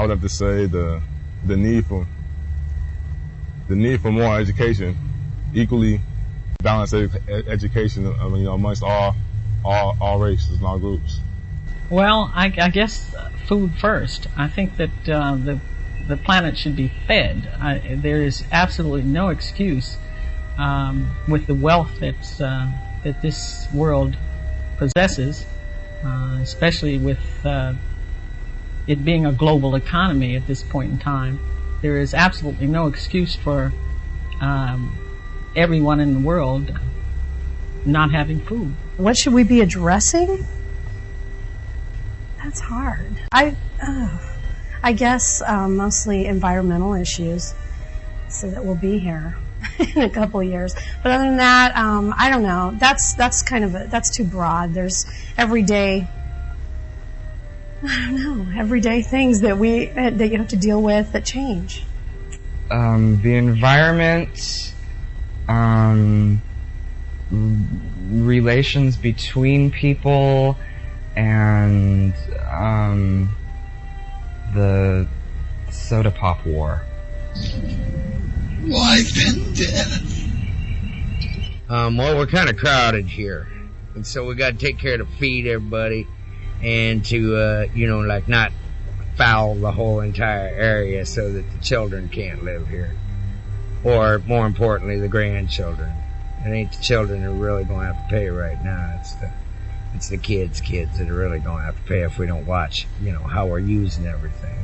would have to say the need for more education, equally balanced education, amongst all races and all groups. Well, I guess food first. I think that the planet should be fed. There is absolutely no excuse with the wealth that this world possesses, especially with it being a global economy at this point in time. There is absolutely no excuse for everyone in the world not having food. What should we be addressing? That's hard. I guess mostly environmental issues, so that we'll be here in a couple of years. But other than that, I don't know. That's too broad. There's everyday things that you have to deal with that change. The environment, relations between people, and the soda pop war. Life and death. Well, we're kind of crowded here, and so we got to take care to feed everybody, and to not foul the whole entire area so that the children can't live here, or more importantly, the grandchildren. It ain't the children who are really going to have to pay right now. It's the kids that are really going to have to pay if we don't watch, how we're using everything.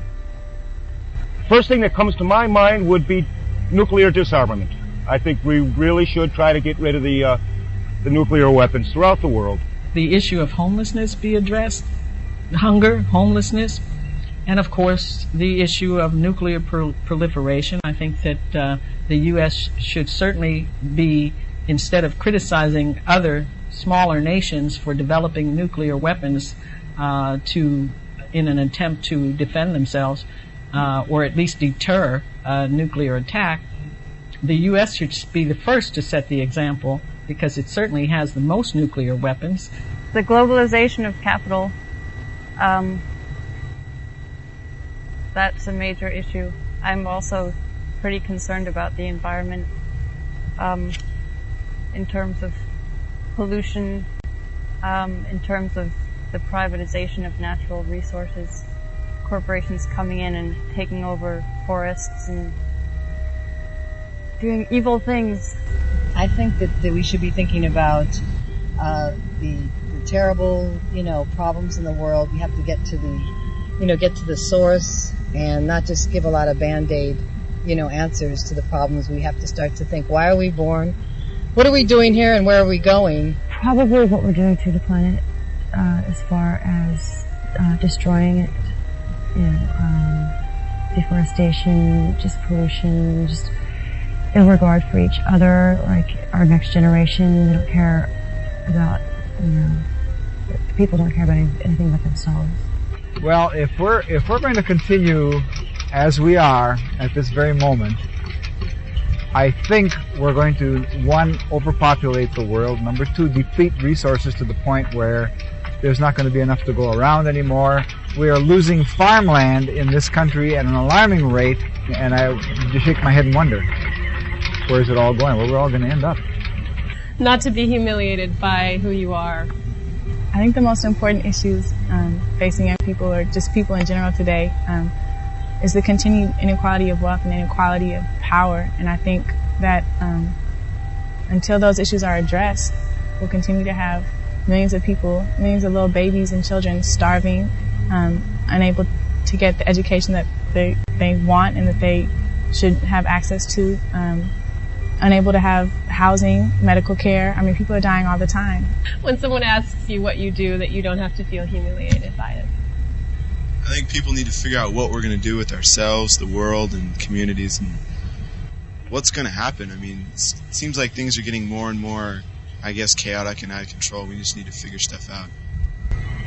First thing that comes to my mind would be nuclear disarmament. I think we really should try to get rid of the nuclear weapons throughout the world. The issue of homelessness be addressed, hunger, homelessness, and of course the issue of nuclear proliferation. I think that the U.S. should certainly be, instead of criticizing other smaller nations for developing nuclear weapons in an attempt to defend themselves, or at least deter a nuclear attack, the U.S. should be the first to set the example, because it certainly has the most nuclear weapons. The globalization of capital, that's a major issue. I'm also pretty concerned about the environment in terms of pollution, in terms of the privatization of natural resources, corporations coming in and taking over forests and doing evil things. I think that we should be thinking about the terrible, problems in the world. We have to get to the source and not just give a lot of band-aid, answers to the problems. We have to start to think, why are we born? What are we doing here, and where are we going? Probably what we're doing to the planet, as far as destroying it, deforestation, just pollution, just ill regard for each other, like our next generation. They don't care about, people don't care about anything but themselves. Well, if we're going to continue as we are at this very moment, I think we're going to, 1, overpopulate the world, number 2, deplete resources to the point where there's not going to be enough to go around anymore. We are losing farmland in this country at an alarming rate, and I just shake my head and wonder, where's it all going? Where we're all going to end up? Not to be humiliated by who you are. I think the most important issues facing young people, or just people in general today, is the continued inequality of wealth and inequality of power. And I think that until those issues are addressed, we'll continue to have millions of people, millions of little babies and children starving, unable to get the education that they want and that they should have access to, unable to have housing, medical care. I mean, people are dying all the time. When someone asks you what you do, that you don't have to feel humiliated by it. I think people need to figure out what we're going to do with ourselves, the world, and communities, and what's going to happen. I mean, it seems like things are getting more and more, chaotic and out of control. We just need to figure stuff out.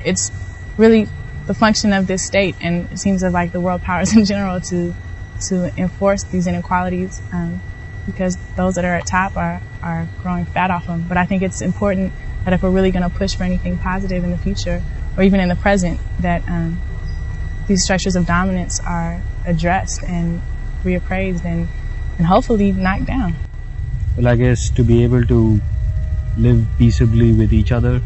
It's really the function of this state, and it seems like the world powers in general, to enforce these inequalities, because those that are at top are growing fat off them. But I think it's important that if we're really going to push for anything positive in the future, or even in the present, that these structures of dominance are addressed and reappraised and hopefully knocked down. Well, I guess to be able to live peaceably with each other,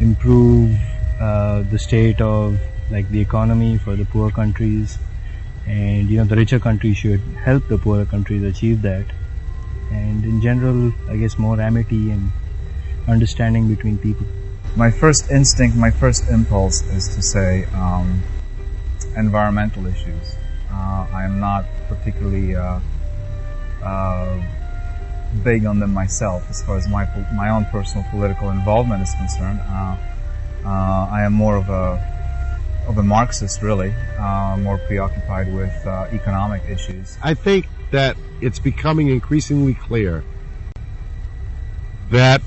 improve the state of like the economy for the poor countries, and the richer countries should help the poorer countries achieve that. And in general, I guess more amity and understanding between people. My first instinct, my first impulse is to say environmental issues. I am not particularly big on them myself as far as my own personal political involvement is concerned. I am more of a Marxist, really, more preoccupied with economic issues. I think that it's becoming increasingly clear that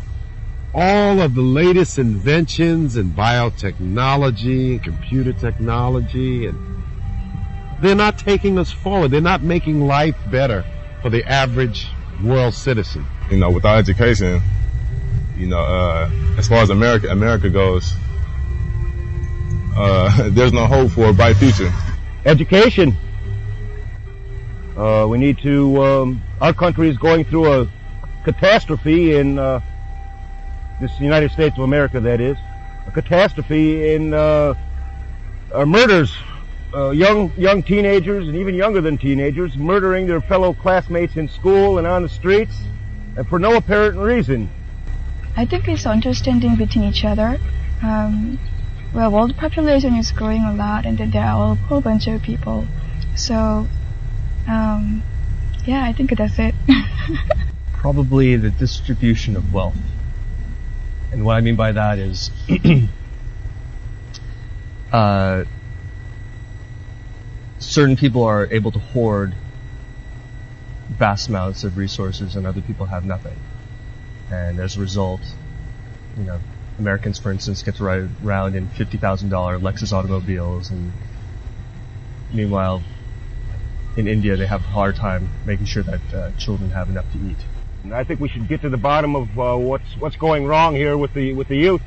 all of the latest inventions in biotechnology and computer technology, and they're not taking us forward. They're not making life better for the average world citizen. Without education, as far as America goes, there's no hope for a bright future. Education. We need to, our country is going through a catastrophe in this United States of America, that is. A catastrophe in murders. Young teenagers and even younger than teenagers murdering their fellow classmates in school and on the streets, and for no apparent reason. I think it's understanding between each other. Well, world population is growing a lot, and then there are a whole bunch of people. So, yeah, I think that's it. Probably the distribution of wealth. And what I mean by that is certain people are able to hoard vast amounts of resources and other people have nothing. And as a result, Americans, for instance, get to ride around in $50,000 Lexus automobiles, and meanwhile, in India, they have a hard time making sure that children have enough to eat. And I think we should get to the bottom of what's going wrong here with the youth,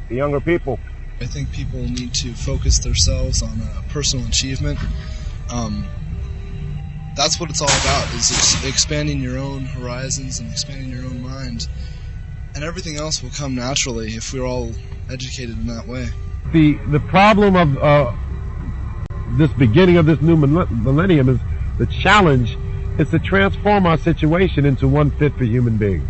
the younger people. I think people need to focus themselves on personal achievement. That's what it's all about, is expanding your own horizons and expanding your own mind. And everything else will come naturally if we're all educated in that way. The problem of this beginning of this new millennium is the challenge is to transform our situation into one fit for human beings.